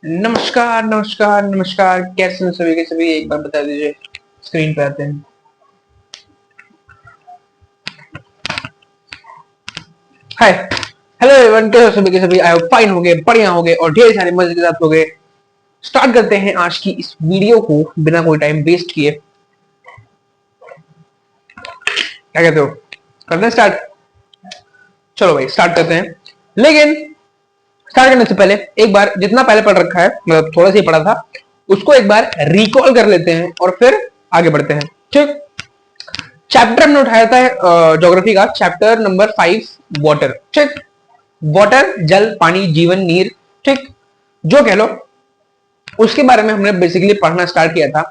नमस्कार नमस्कार नमस्कार, कैसे हैं सभी के सभी? एक बार बता दीजिए, स्क्रीन पे आते हैं। हाय, हेलो एवरीवन, कैसे हो सभी के सभी? आई होप फाइन हो गए, बढ़िया हो गए और ढेर सारे मजे के साथ हो गए। स्टार्ट करते हैं आज की इस वीडियो को बिना कोई टाइम वेस्ट किए। क्या कहते हो, करते हैं स्टार्ट? चलो भाई स्टार्ट करते हैं। लेकिन स्टार्ट करने से पहले एक बार जितना पहले पढ़ रखा है, मतलब थोड़ा सा ही पढ़ा था, उसको एक बार रिकॉल कर लेते हैं और फिर आगे बढ़ते हैं। ठीक, चैप्टर हमने उठाया था ज्योग्राफी का, चैप्टर नंबर 5, वाटर। ठीक, वाटर जल, पानी, जीवन, नीर, ठीक, जो कह लो, उसके बारे में हमने बेसिकली पढ़ना स्टार्ट किया था।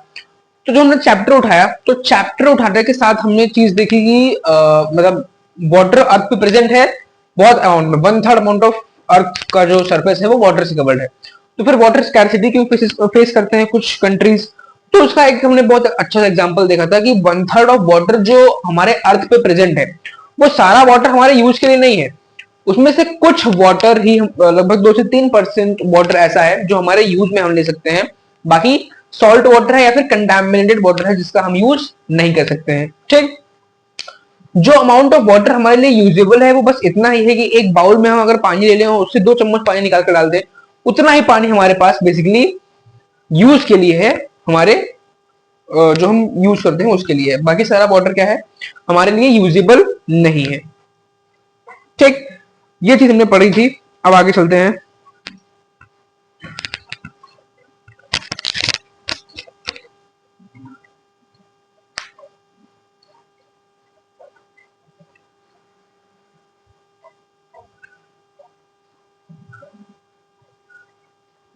तो जो हमने चैप्टर उठाया, तो चैप्टर उठाने के साथ हमने चीज देखी कि मतलब वाटर अर्थ पे प्रेजेंट है बहुत अमाउंट में, 1/3 अमाउंट ऑफ अर्थ का जो सरफेस है वो वाटर से कवर्ड है। तो फिर वाटर स्कैरसिटी क्यों फेस करते हैं कुछ कंट्रीज? तो उसका एक हमने बहुत अच्छा एग्जांपल देखा था कि 1/3 ऑफ वाटर जो हमारे अर्थ पे प्रेजेंट है, वो सारा वाटर हमारे यूज के लिए नहीं है। उसमें से कुछ वाटर ही, लगभग 2 से 3% वाटर ऐसा है जो हमारे यूज में हम ले सकते हैं। बाकी सॉल्ट वाटर है या फिर कंटामिनेटेड वाटर है जिसका हम यूज नहीं कर सकते हैं। ठीक, जो अमाउंट ऑफ वाटर हमारे लिए यूजेबल है वो बस इतना ही है कि एक बाउल में हम अगर पानी ले लें और उससे 2 चम्मच पानी निकाल कर डाल दें, उतना ही पानी हमारे पास बेसिकली यूज के लिए है। हमारे जो हम यूज करते हैं उसके लिए है। बाकी सारा वाटर क्या है, हमारे लिए यूजेबल नहीं है। ठीक, ये चीज हमने पढ़ी थी। अब आगे चलते हैं।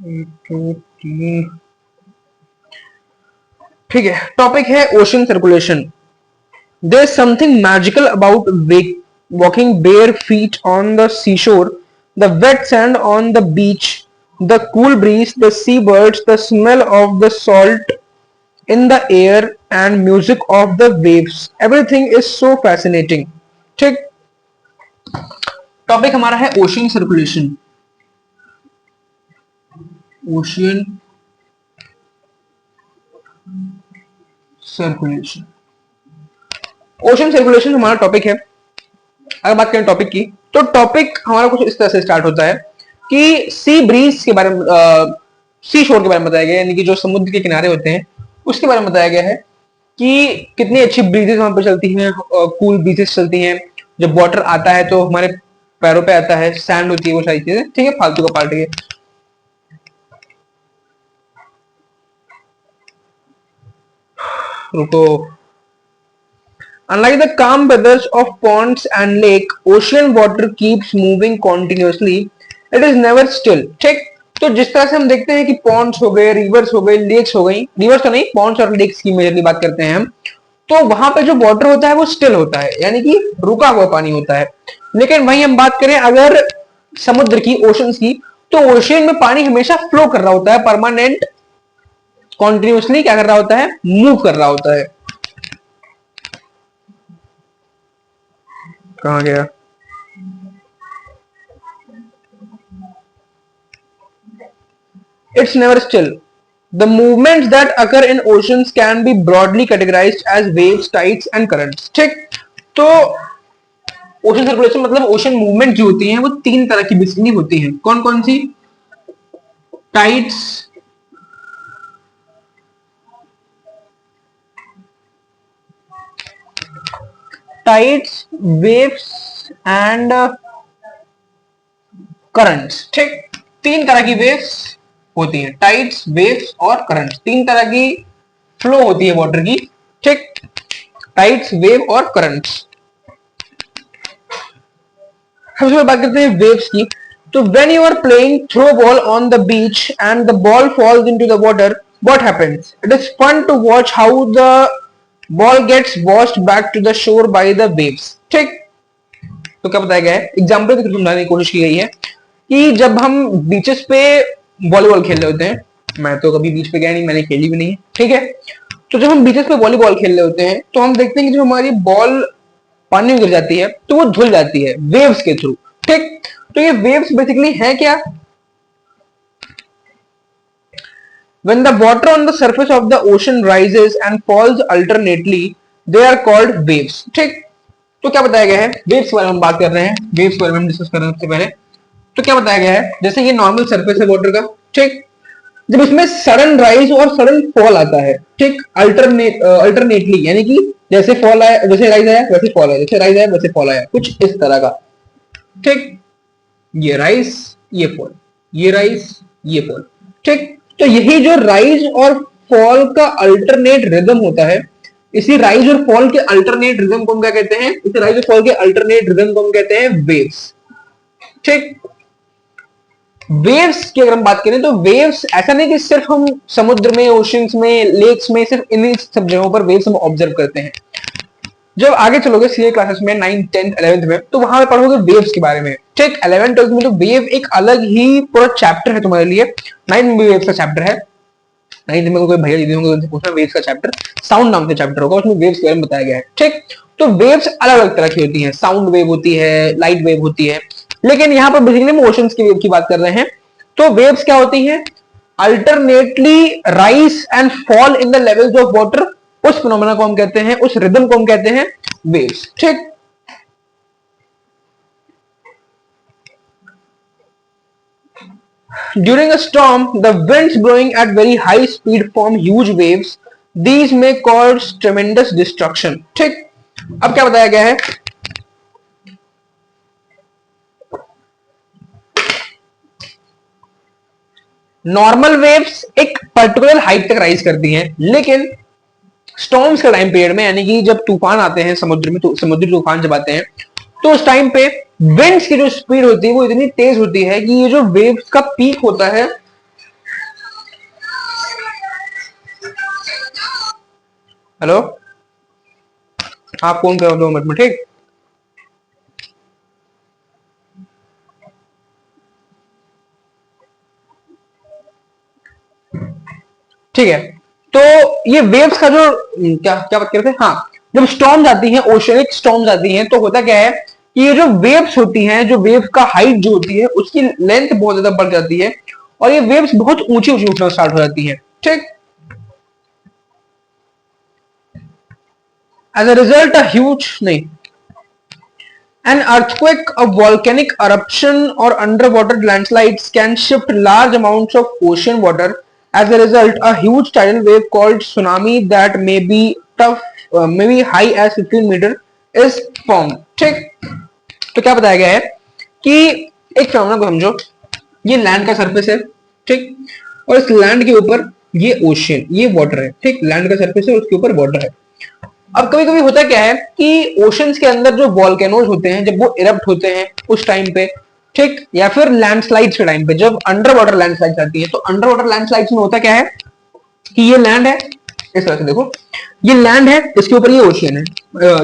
एक, दो, तीन, ठीक है। टॉपिक है ocean circulation. There's something magical about walking bare feet on the seashore, the wet sand on the beach, the cool breeze, the seabirds, the smell of the salt in the air, and music of the waves. Everything is so fascinating. ठीक, topic हमारा है ocean circulation. Ocean circulation, ocean circulation हमारा topic है। अगर बात करें topic की, तो टॉपिक हमारा कुछ इस तरह से स्टार्ट होता है कि सी ब्रीज के बारे में, सी शोर के बारे में बताया गया है, यानी कि जो समुद्र के किनारे होते हैं उसके बारे में बताया गया है कि कितनी अच्छी ब्रीजेस वहां पर चलती हैं, कूल ब्रीजेस चलती हैं। जब वाटर आता है तो हमारे पैरों पे आता है, सैंड होती है, वो सारी चीजें। ठीक है, फालतू का पार्ट है। रुको। Unlike the calm weathers of ponds and lake, ocean water keeps moving continuously. It is never still. ठीक, तो जिस तरह से हम देखते हैं कि पॉन्ड्स हो गए, रिवर्स हो गए, लेक्स हो गई, रिवर्स तो नहीं, पॉन्ड्स और लेक्स की मेजरली बात करते हैं हम, तो वहां पे जो वाटर होता है वो स्टिल होता है, यानी कि रुका हुआ पानी होता है। लेकिन वहीं हम बात करें अगर समुद्र की, ओशंस की, तो ओशियन में पानी हमेशा फ्लो कर रहा होता है, परमानेंट, कॉन्टिन्यूसली क्या कर रहा होता है, मूव कर रहा होता है। कहा गया? It's never still. The movements that occur in oceans can be broadly categorized as waves, tides and currents. ठीक, तो ओशन सर्कुलेशन मतलब ओशन मूवमेंट जो होती हैं वो 3 तरह की बेसिकली होती हैं। कौन कौन सी? Tides, tides, waves and currents. ठीक, 3 तरह की वेव्स होती हैं, टाइड्स, वेव्स और करंट्स। 3 तरह की फ्लो होती है वाटर की। ठीक, टाइड्स, वेव और करंट्स। सबसे पहले बात करते हैं वेव्स की। तो when you are playing throw ball on the beach and the ball falls into the water, what happens? It is fun to watch how the ball gets washed back to the shore by the waves. ठीक, तो क्या बताया गया है, example के through समझाने की कोशिश की गई है कि जब हम बीचेस पे वॉलीबॉल खेल रहे होते हैं, मैं तो कभी बीच पे गया नहीं, मैंने खेली भी नहीं है, ठीक है, तो जब हम बीचेस पे वॉलीबॉल खेल रहे होते हैं तो हम देखते हैं कि जो हमारी बॉल पानी में गिर जाती है तो वो धुल जाती है वेव्स के थ्रू। ठीक, तो ये वेव्स बेसिकली है क्या? When the water on the surface of the ocean rises and falls alternately, they are called waves. ठीक, तो क्या बताया गया है, वेव्स के बारे में हम बात कर रहे हैं, वेव्स के बारे में हम डिस्कस कर रहे हैं सबसे पहले। तो क्या बताया गया है, जैसे ये नॉर्मल सरफेस है वाटर का, ठीक, जब इसमें सडन राइज और सडन फॉल आता है, ठीक, अल्टरनेटली, यानी कि जैसे फॉल आया, जैसे राइज आया वैसे फॉल आया, जैसे राइज आया वैसे फॉल आया, कुछ इस तरह का, ठीक, ये राइज ये फॉल, ये राइज ये फॉल, ठीक। तो यही जो राइज और फॉल का अल्टरनेट रिदम होता है, इसी राइज और फॉल के अल्टरनेट रिदम को हम क्या कहते हैं, इसी राइज और फॉल के अल्टरनेट रिदम को हम कहते हैं वेव्स, ठीक। वेव्स की अगर हम बात करें तो वेव्स ऐसा नहीं कि सिर्फ हम समुद्र में, ओशंस में, लेक्स में, सिर्फ इन्हीं सब जगहों पर वेव्स हम ऑब्जर्व करते हैं। जब आगे चलोगे सीए क्लासेस में 9th 10th 11th में, तो वहां पे पढ़ोगे वेव्स के बारे में, ठीक। 11th 12th में तो वेव एक अलग ही पूरा चैप्टर है तुम्हारे लिए। 9th में भी वेव्स का चैप्टर है, 9th में कोई भैया दीदी होंगे उनसे पूछना, वेव्स का चैप्टर साउंड नाम का चैप्टर होगा, उसमें वेव्स के बारे में बताया गया है, ठीक। तो वेव्स अलग अलग तरह की होती हैं, साउंड वेव होती है, लाइट वेव होती है, लेकिन यहाँ पर बेसिकली हम ओशंस की वेव की बात कर रहे हैं। तो वेव्स क्या होती हैं, alternately rise and fall in the levels of water, उस फिनोमेना को हम कहते हैं, उस रिदम को हम कहते हैं वेव्स, ठीक। During a storm, the winds blowing at very high speed form huge waves. These may cause tremendous destruction. ठीक, अब क्या बताया गया है, नॉर्मल वेव्स एक पर्टिकुलर हाइट तक राइज करती हैं, लेकिन स्टॉर्म्स के टाइम पीरियड में, यानी कि जब तूफान आते हैं समुद्र में, तो समुद्री तूफान जब आते हैं, तो उस टाइम पे विंड्स की जो स्पीड होती है वो इतनी तेज होती है कि ये जो वेव्स का पीक होता है, हेलो, आप कौन कर 2 मिनट में, ठीक। ठीक है, तो ये वेव्स का जो क्या क्या बात कर रहे थे, हाँ, जब स्टॉर्म्स आती हैं, ओशनिक स्टॉर्म्स आती हैं, तो होता क्या है कि ये जो वेव्स होती हैं, जो वेव का हाइट जो होती है उसकी लेंथ बहुत ज्यादा बढ़ जाती है और ये वेव्स बहुत ऊंची ऊंची उठना स्टार्ट हो जाती हैं, ठीक। As a result a huge नहीं, an earthquake, a volcanic eruption or underwater landslides can shift large amounts of ocean water. As a result, a huge tidal wave called tsunami that may be high as 15 meter is formed. ठीक, तो क्या बताया गया है कि एक phenomena को समझो, ये लैंड का सरफेस है, ठीक, और इस लैंड के ऊपर ये ओशियन, ये वाटर है, ठीक, लैंड का सरफेस है, उसके ऊपर वाटर है। अब कभी कभी होता क्या है कि ओशंस के अंदर जो वॉल्केनोज होते हैं, जब वो इरप्ट होते हैं उस टाइम पे, ठीक, या फिर लैंडस्लाइड्स के टाइम पे, जब अंडर वाटर लैंडस्लाइड्स आती है, तो अंडर वाटर लैंडस्लाइड्स में होता क्या है कि ये लैंड है, इस तरह से देखो, ये लैंड है, इसके ऊपर ये ओशियन है,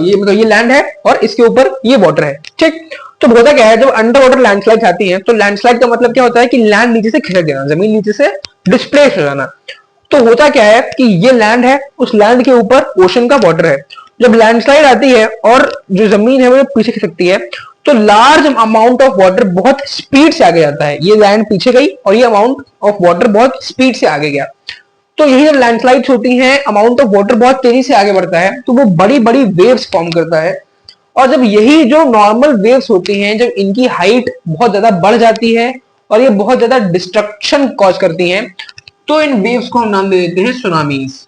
ये मतलब ये लैंड है और इसके ऊपर ये वाटर है, ठीक। तो होता क्या है, जब अंडर वाटर लैंडस्लाइड्स आती हैं, तो लैंडस्लाइड का मतलब क्या होता है कि लैंड नीचे से खिसक जाना, जमीन नीचे से डिस्प्लेस हो जाना। तो होता क्या है कि ये लैंड है, उस लैंड के ऊपर ओशन का वाटर है, जब लैंडस्लाइड आती है और जो जमीन है वो पीछे खिसकती है, तो लार्ज अमाउंट ऑफ वाटर बहुत स्पीड से आगे जाता है, ये लैंड पीछे गई और ये अमाउंट ऑफ वाटर बहुत स्पीड से आगे गया। तो यही जब लैंडस्लाइड्स होती हैं, अमाउंट ऑफ वाटर बहुत तेजी से आगे बढ़ता है, तो वो बड़ी बड़ी वेव्स फॉर्म करता है। और जब यही जो नॉर्मल वेव्स होती हैं, जब इनकी हाइट बहुत ज्यादा बढ़ जाती है और ये बहुत ज्यादा डिस्ट्रक्शन कॉज करती हैं, तो इन वेव्स को हम नाम दे देते हैं सुनामीज,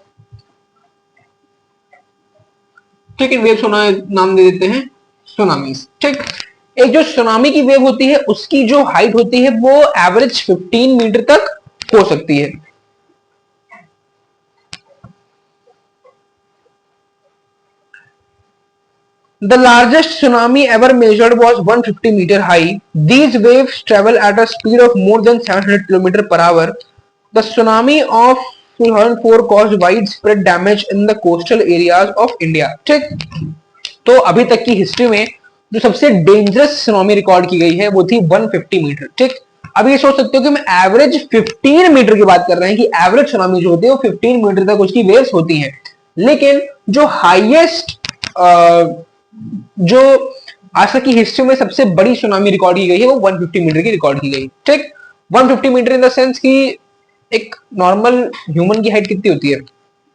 ठीक, इन वेव्स को नाम दे देते हैं सुनामीज, ठीक। एक जो सुनामी की वेव होती है उसकी जो हाइट होती है वो एवरेज 15 मीटर तक हो सकती है। The largest tsunami ever measured was 150 meter high. These waves travel at a speed of more than 700 km per hour. The tsunami of 2004 caused widespread damage in the coastal areas of India. ठीक, तो अभी तक की history में जो सबसे dangerous tsunami record की गई है वो थी 150 मीटर, ठीक। अब ये सोच सकते हो कि हम एवरेज 15 मीटर की बात कर रहे हैं कि एवरेज सुनामी जो होती है वो 15 मीटर तक उसकी वेव्स होती हैं, लेकिन जो हाईएस्ट जो आज तक की हिस्ट्री में सबसे बड़ी सुनामी रिकॉर्ड की गई है वो 150 मीटर की रिकॉर्ड की गई, ठीक। 150 मीटर इन द सेंस कि एक नॉर्मल ह्यूमन की हाइट कितनी होती है,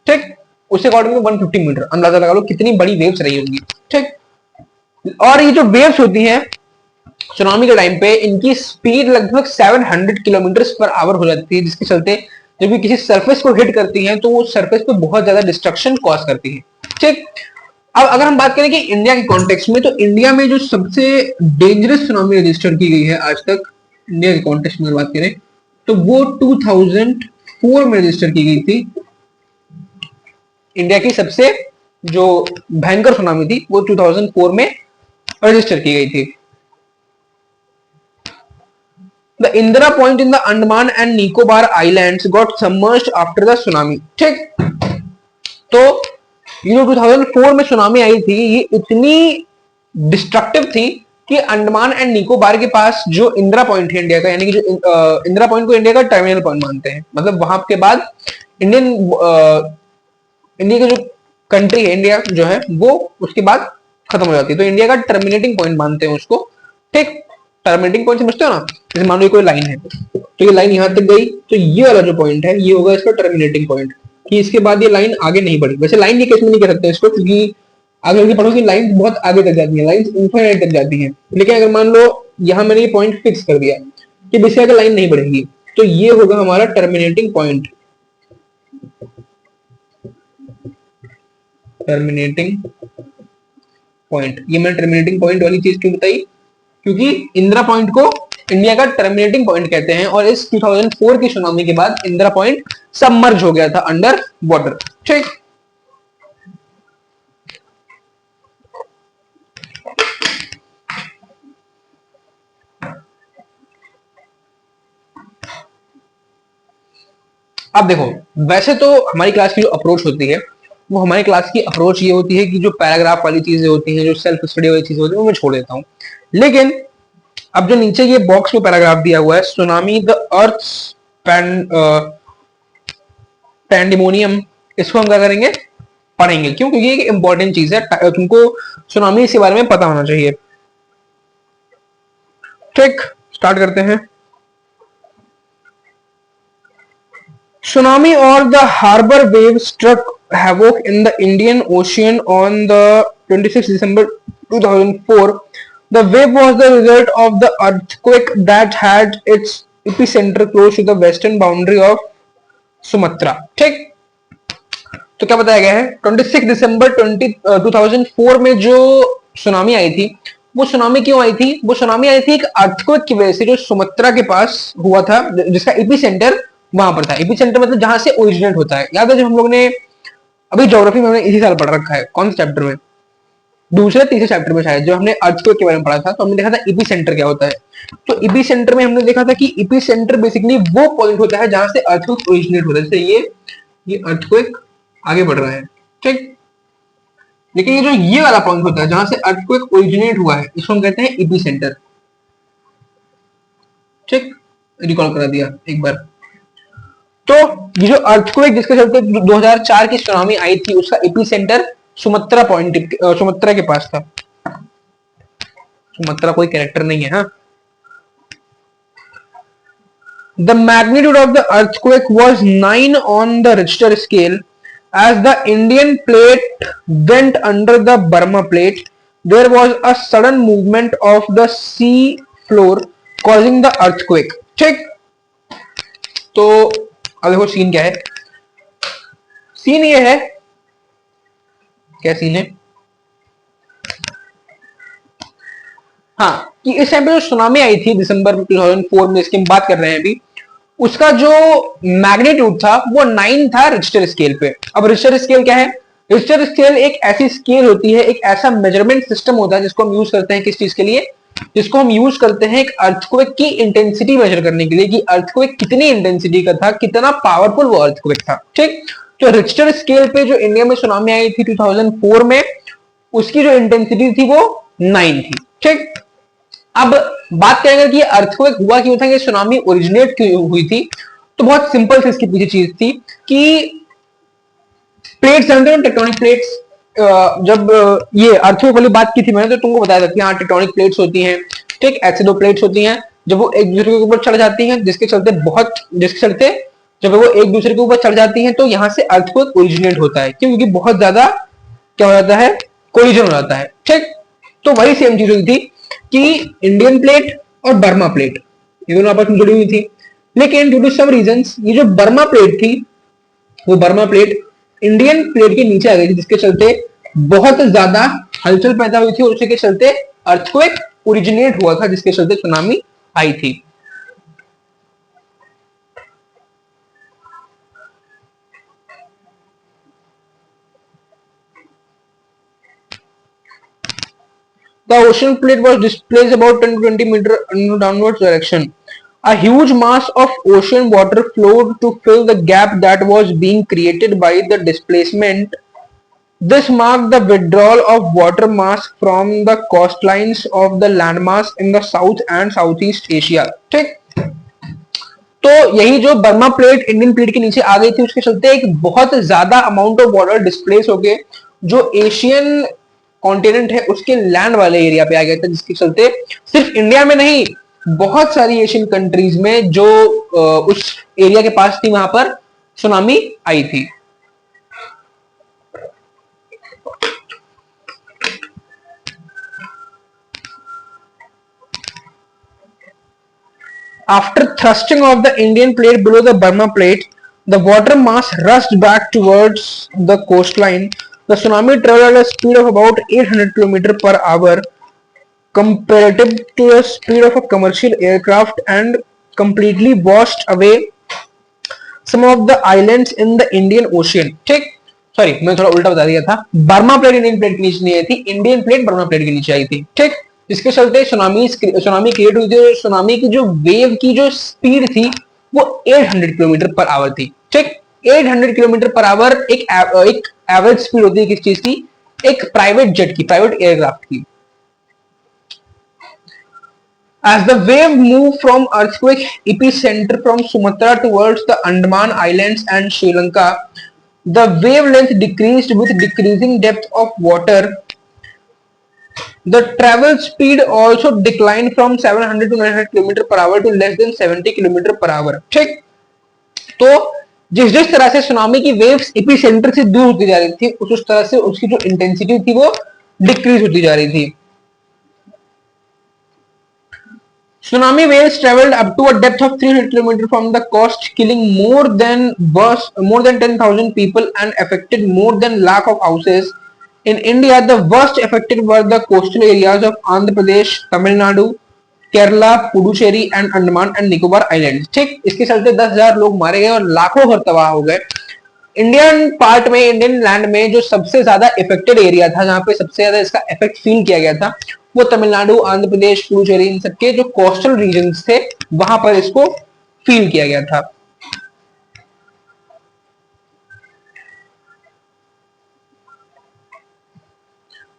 ठीक, उसके अकॉर्डिंग 150 मीटर, अंदाजा लगा लो कितनी बड़ी वेव्स रही होंगी, ठीक। और ये जो वेव्स होती हैं सुनामी के टाइम पे, इनकी स्पीड लगभग 700 किलोमीटर पर आवर हो जाती है, जिसके चलते जब भी किसी सरफेस को हिट करती हैं तो वो सरफेस पे बहुत ज्यादा डिस्ट्रक्शन कॉज करती है, ठीक। अब अगर हम बात करें कि इंडिया के कॉन्टेक्स्ट में, तो इंडिया में जो सबसे डेंजरस सुनामी रजिस्टर की गई है आज तक, इंडिया के कॉन्टेक्स्ट में बात करें तो वो 2004 में रजिस्टर की गई थी। इंडिया की सबसे जो भयंकर सुनामी थी वो 2004 में रजिस्टर की गई थी। The Indira Point in the Andaman and Nicobar Islands got submerged after the tsunami, ठीक। तो ये जो 2004 में सुनामी आई थी, ये इतनी डिस्ट्रक्टिव थी कि अंडमान एंड निकोबार के पास जो इंदिरा पॉइंट है इंडिया का, यानी कि जो इंदिरा पॉइंट को इंडिया का टर्मिनल पॉइंट मानते हैं, मतलब वहां के बाद इंडिया की जो कंट्री है, इंडिया जो है वो उसके बाद खत्म हो जाती है, तो इंडिया का टर्मिनेटिंग पॉइंट मानते हैं उसको, ठीक। टर्मिनेटिंग पॉइंट समझते हो ना, जैसे मान लो कोई लाइन है तो ये लाइन यहां तक गई, तो ये वाला जो पॉइंट है ये होगा इसका टर्मिनेटिंग पॉइंट, कि इसके बाद ये लाइन आगे नहीं बढ़ी। वैसे लाइन के केस में नहीं कह सकते इसको, क्योंकि आगे आगे पढ़ो कि लाइन बहुत आगे तक जाती है, लाइन इनफाइनाइट तक जाती है, लेकिन अगर मान लो यहां मैंने ये पॉइंट फिक्स कर दिया कि इससे आगे लाइन नहीं बढ़ेगी, तो ये होगा हमारा टर्मिनेटिंग पॉइंट। टर्मिनेटिंग पॉइंट, ये मैंने टर्मिनेटिंग पॉइंट वाली चीज क्यों बताई, क्योंकि इंदिरा पॉइंट को इंडिया का टर्मिनेटिंग पॉइंट कहते हैं, और इस 2004 की सुनामी के बाद इंदिरा पॉइंट सबमर्ज हो गया था अंडर वाटर, ठीक। अब देखो, वैसे तो हमारी क्लास की जो अप्रोच होती है, वो हमारी क्लास की अप्रोच ये होती है कि जो पैराग्राफ वाली चीजें होती हैं, जो सेल्फ स्टडी वाली चीजें होती हैं, वो मैं छोड़ देता हूं। लेकिन अब जो नीचे ये बॉक्स में पैराग्राफ दिया हुआ है, सुनामी द अर्थ पैंडेमोनियम, इसको हम क्या करेंगे, पढ़ेंगे। क्यों? क्योंकि एक इंपॉर्टेंट चीज है, तुमको सुनामी के बारे में पता होना चाहिए, ठीक। स्टार्ट करते हैं। Tsunami or the harbor wave struck havoc in the Indian Ocean on the 26th December 2004. The wave was the result of the earthquake that had its epicenter close to the western boundary of Sumatra. ठीक, तो क्या बताया गया है, 26 दिसंबर 2004 में जो tsunami आई थी, वो सुनामी क्यों आई थी? वो सुनामी आई थी एक अर्थक्वेक की वजह से, जो सुमत्रा के पास हुआ था, जिसका एपिसेंटर वहां पर था। एपिसेंटर मतलब जहां से ओरिजिनेट होता है। याद है जब हम लोग ने अभी ज्योग्राफी में हमने इसी साल पढ़ रखा है, कौन से चैप्टर में, दूसरे तीसरे चैप्टर में शायद, जो हमने अर्थक्वेक के बारे में पढ़ा था, तो हमने देखा था एपिसेंटर क्या होता है। तो एपिसेंटर में हमने देखा था कि एपिसेंटर बेसिकली वो पॉइंट होता है जहां से अर्थक्वेक ओरिजिनेट होता है। जैसे ये अर्थक्वेक आगे बढ़ रहा है, ठीक, लेकिन ये जो ये वाला पॉइंट होता है जहां से अर्थक्वेक ओरिजिनेट हुआ है, इसको हम कहते हैं एपिसेंटर, ठीक। रिकॉल करा दिया एक बार। तो ये जो अर्थक्वेक जिसके चलते 2004 की सुनामी आई थी, उसका एपिसेंटर सुमत्रा पॉइंट, सुमत्रा के पास था। सुमत्रा कोई कैरेक्टर नहीं है, हाँ। The magnitude of the earthquake was 9 on the Richter scale. As the Indian plate went under the Burma plate, there was a sudden movement of the sea floor causing the earthquake. ठीक, तो अब देखो scene क्या है। Scene ये है, क्या scene है, हाँ, कि इस टाइम पे जो सुनामी आई थी दिसंबर 2004 में, इसकी हम बात कर रहे हैं अभी, उसका जो मैग्नीट्यूड था वो 9 था रिक्टर स्केल पे। अब रिक्टर स्केल क्या है? रिक्टर स्केल एक ऐसी स्केल होती है, एक ऐसा मेजरमेंट सिस्टम होता है जिसको हम यूज करते हैं किस चीज के लिए, जिसको हम यूज करते हैं एक अर्थक्वेक की इंटेंसिटी मेजर करने के लिए, कि अर्थक्वेक कितनी इंटेंसिटी का था, कितना पावरफुल वो अर्थक्वेक था, ठीक। तो रिक्टर स्केल पे जो इंडिया में सुनामी आई थी 2004 में, उसकी जो इंटेंसिटी थी वो 9 थी, ठीक। अब बात करेंगे कि अर्थक्वेक हुआ क्यों था, ये सुनामी ओरिजिनेट क्यों हुई थी, तो बहुत सिंपल से इसके पीछे चीज थी कि प्लेट्स जानते हो, टेक्टोनिक प्लेट्स। जब ये अर्थक्वेक वाली बात की थी मैंने, तो तुमको बताया था कि हाँ टेक्टोनिक प्लेट्स होती हैं, ठीक, ऐसे दो प्लेट्स होती हैं, जब वो एक दूसरे के ऊपर चढ़ जाती हैं, जिसके चलते जब वो एक दूसरे के ऊपर चढ़ जाती हैं तो यहाँ से अर्थक्वेक ओरिजिनेट होता है, क्योंकि बहुत ज्यादा क्या हो जाता है, कोलिजन हो जाता है। ठीक, तो वही सेम चीज हुई थी कि इंडियन प्लेट और बर्मा प्लेट ये दोनों आपस में जुड़ी हुई थी, लेकिन ड्यू टू सम रीजंस ये जो बर्मा प्लेट थी वो बर्मा प्लेट इंडियन प्लेट के नीचे आ गई थी, जिसके चलते बहुत ज्यादा हलचल पैदा हुई थी और उसी के चलते अर्थक्वेक ओरिजिनेट हुआ था, जिसके चलते सुनामी आई थी। The ocean plate was displaced about 10 to 20 meters in downwards direction. A huge mass of ocean water flowed to fill the gap that was being created by the displacement. This marked the withdrawal of water mass from the coastlines of the landmass in the South and Southeast Asia. ठीक, तो यही जो Burma plate Indian plate के नीचे आ गई थी उसके चलते एक बहुत ज्यादा अमाउंट ऑफ वाटर डिस्प्लेस होके जो एशियन कॉन्टिनेंट है उसके लैंड वाले एरिया पे आ गया था, जिसके चलते सिर्फ इंडिया में नहीं बहुत सारी एशियन कंट्रीज में जो उस एरिया के पास थी वहां पर सुनामी आई थी। After thrusting of the Indian plate below the Burma plate, the water mass rushed back towards the coastline. The tsunami traveled at a speed of about 800 km per hour, comparative to the speed of a commercial aircraft, and completely washed away some of the islands in the Indian Ocean. ठीक, sorry मैं थोड़ा उल्टा बता दिया था, Burma plate Indian plate के नीचे नहीं आई थी, इंडियन प्लेट बर्मा प्लेट के नीचे आई थी। ठीक, जिसके चलते सुनामी क्रिएट हुई थी। सुनामी की जो वेव की जो स्पीड थी वो 800 किलोमीटर पर आवर थी। ठीक, 800 किलोमीटर पर आवर एक एवरेज स्पीड होती है किस चीज की, एक प्राइवेट जेट की, प्राइवेट एयरक्राफ्ट की। As the wave moved from earthquake epicenter from Sumatra towards the Andaman Islands and Sri Lanka, the wavelength decreased with decreasing depth of water. The travel speed also declined from 700 to 900 km per hour to less than 70 km per hour. ठीक, तो जिस जिस तरह से tsunami की waves epicentre से दूर होती जा रही थी उस तरह से उसकी जो इंटेंसिटी थी वो डिक्रीज होती जा रही थी। Tsunami waves traveled up to a depth of 300 km from the coast, killing more than 10,000 people and affected more than lakh of houses. In India, the worst affected were the coastal areas of Andhra Pradesh, Tamil Nadu, Kerala, Puducherry and Andaman and Nicobar Islands. ठीक, इसके चलते 10,000 लोग मारे गए और लाखों घर तबाह हो गए। इंडियन पार्ट में, इंडियन लैंड में जो सबसे ज्यादा इफेक्टेड एरिया था, जहां पे सबसे ज्यादा इसका इफेक्ट फील किया गया था, वो तमिलनाडु, आंध्र प्रदेश, पुडुचेरी, इन सबके जो कोस्टल रीजन्स थे वहां पर इसको फील किया गया था।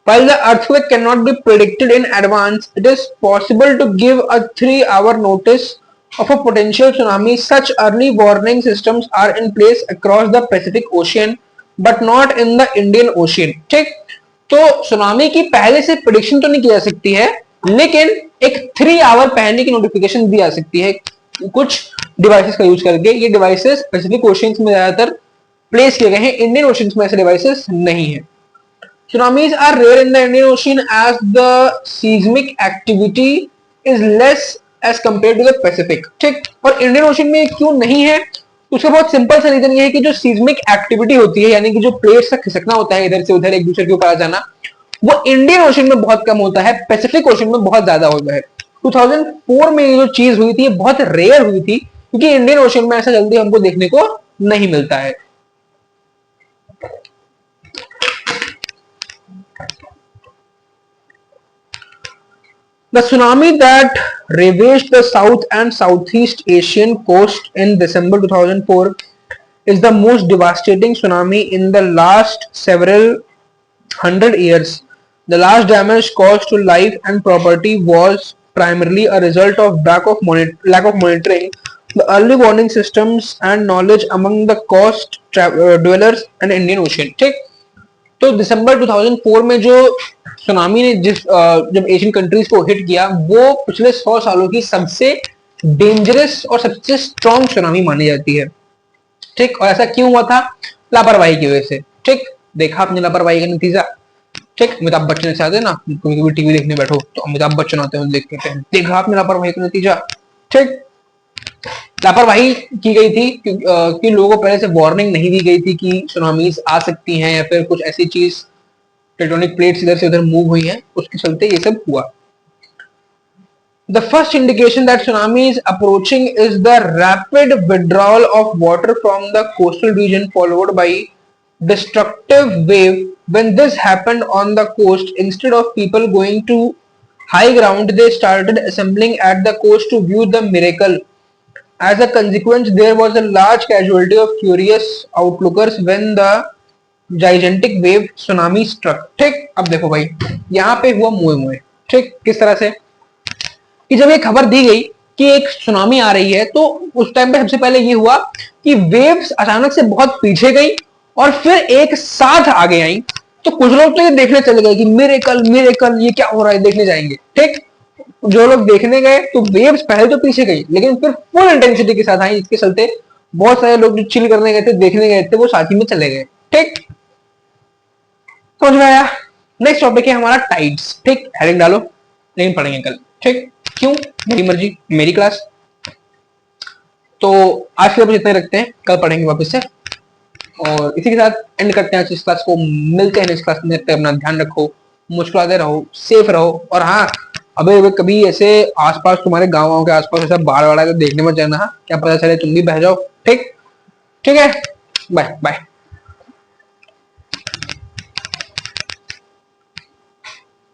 While the earthquake cannot be predicted in advance, it is possible to give a 3-hour notice of a potential tsunami. Such early warning systems are in place across the Pacific Ocean, but not in the Indian Ocean. ठीक, तो tsunami की पहले से prediction तो नहीं की जा सकती है, लेकिन एक 3 आवर पहले की नोटिफिकेशन दी जा सकती है कुछ डिवाइसेस का यूज करके। ये डिवाइसेस पैसिफिक ओशियन में ज्यादातर प्लेस किए गए हैं, इंडियन ओशियन में ऐसे डिवाइसेस नहीं है। Tsunamis are rare in the Indian Ocean as the seismic activity is less as compared to the Pacific. ठीक, और इंडियन ओशन में क्यों नहीं है, उसका बहुत सिंपल सा रीजन ये है कि जो सीज्मिक एक्टिविटी होती है, यानी कि जो प्लेट्स का खिसकना होता है इधर से उधर एक दूसरे के ऊपर आ जाना, वो इंडियन ओशन में बहुत कम होता है, पैसिफिक ओशन में बहुत ज्यादा होता है। 2004 में ये जो चीज हुई थी बहुत रेयर हुई थी, क्योंकि इंडियन ओशन में ऐसा जल्दी हमको देखने को नहीं मिलता है। The tsunami that ravaged the South and Southeast Asian coast in December 2004 is the most devastating tsunami in the last several hundred years. The large damage caused to life and property was primarily a result of lack of monitoring, the early warning systems and knowledge among the coast dwellers and Indian Ocean. ठीक, तो दिसंबर 2004 में जो tsunami ने जब Asian countries को hit किया, वो पिछले 100 सालों की सबसे डेंजरस और सबसे स्ट्रॉन्ग सुनामी मानी जाती है। ठीक, और ऐसा क्यों हुआ था? लापरवाही की वजह से। ठीक, देखा आपने लापरवाही का नतीजा। ठीक, अमिताभ बच्चन से आते ना, कभी कभी टीवी देखने बैठो तो अमिताभ बच्चन आते हैं, देखते हैं, देखा आपने लापरवाही का नतीजा। ठीक, लापरवाही की गई थी कि लोगों को पहले से वार्निंग नहीं दी गई थी कि सुनामीज आ सकती हैं या फिर कुछ ऐसी चीज, टेक्टोनिक प्लेट्स इधर से उधर मूव हुई हैं, उसके चलते ये सब हुआ। The first indication that tsunami is approaching is the rapid withdrawal of water from the coastal region, followed by destructive wave. When this happened on the coast, instead of people going to high ground, they started assembling at the coast to view the miracle. As a consequence, there was a large casualty of curious outlookers when the gigantic wave tsunami struck. ठीक, अब देखो भाई, यहाँ पे हुआ मुए मुए। ठीक, किस तरह से कि जब ये खबर दी गई कि एक सुनामी आ रही है, तो उस टाइम पे सबसे पहले ये हुआ कि वेव्स अचानक से बहुत पीछे गई और फिर एक साथ आगे आई। तो कुछ लोग तो ये देखने चले गए कि मिरेकल मिरेकल, ये क्या हो रहा है, देखने जाएंगे। ठीक, जो लोग देखने गए तो वेव्स पहले तो पीछे गई, लेकिन फिर फुल इंटेंसिटी के साथ आई, जिसके चलते बहुत सारे लोग जो चिल करने गए थे, देखने गए थे, वो साथ ही में चले गए। ठीक, समझ में आया? नेक्स्ट टॉपिक है हमारा टाइड्स। ठीक, हेडिंग डालो, लेकिन पढ़ेंगे कल। ठीक, क्यों? मेरी मर्जी, मेरी क्लास। तो आज के लिए इतना रखते हैं, कल पढ़ेंगे वापस से। और इसी के साथ एंड करते हैं आज इस क्लास को। मिलते हैं नेक्स्ट क्लास में। अपना ध्यान रखो, मुस्कुराते रहो, सेफ रहो। और हाँ, अबे कभी ऐसे आसपास तुम्हारे गाँव के आसपास ऐसा बाढ़ वाढ़ तो देखने में जाना, क्या पता चले तुम भी बह जाओ। ठीक, ठीक है, बाय बाय।